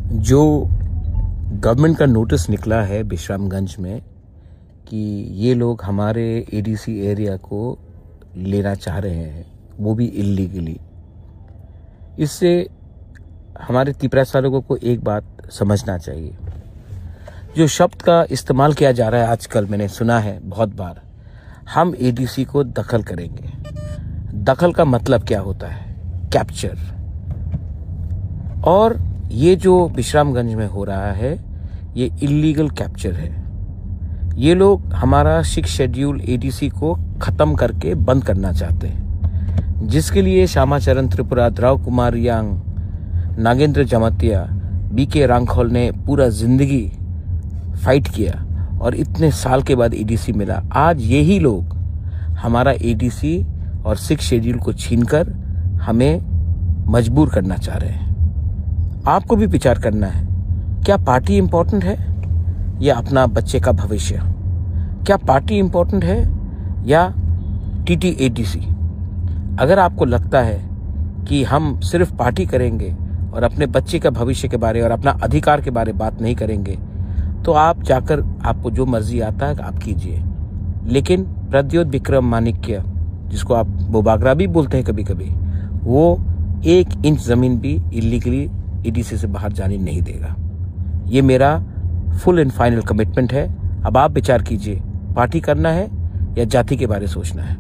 जो गवर्नमेंट का नोटिस निकला है विश्रामगंज में कि ये लोग हमारे एडीसी एरिया को लेना चाह रहे हैं, वो भी इल्लीगली, इससे हमारे तिपरासा लोगों को एक बात समझना चाहिए। जो शब्द का इस्तेमाल किया जा रहा है आजकल, मैंने सुना है बहुत बार, हम एडीसी को दखल करेंगे। दखल का मतलब क्या होता है? कैप्चर। और ये जो विश्रामगंज में हो रहा है ये इल्लीगल कैप्चर है। ये लोग हमारा 6 शेड्यूल एडीसी को खत्म करके बंद करना चाहते हैं, जिसके लिए श्यामाचरण त्रिपुरा, द्रव कुमार यांग, नागेंद्र जमातिया, बीके रांखोल ने पूरा जिंदगी फाइट किया और इतने साल के बाद एडीसी मिला। आज यही लोग हमारा एडीसी और 6 शेड्यूल को छीनकर हमें मजबूर करना चाह रहे हैं। आपको भी विचार करना है, क्या पार्टी इंपॉर्टेंट है या अपना बच्चे का भविष्य? क्या पार्टी इंपॉर्टेंट है या टीटीएडीसी? अगर आपको लगता है कि हम सिर्फ पार्टी करेंगे और अपने बच्चे का भविष्य के बारे और अपना अधिकार के बारे बात नहीं करेंगे, तो आप जाकर आपको जो मर्जी आता है आप कीजिए। लेकिन प्रद्योत विक्रम माणिक्य, जिसको आप बोबागरा भी बोलते हैं कभी कभी, वो 1 इंच जमीन भी इलीगली एडीसी से बाहर जाने नहीं देगा। ये मेरा फुल एंड फाइनल कमिटमेंट है। अब आप विचार कीजिए, पार्टी करना है या जाति के बारे सोचना है।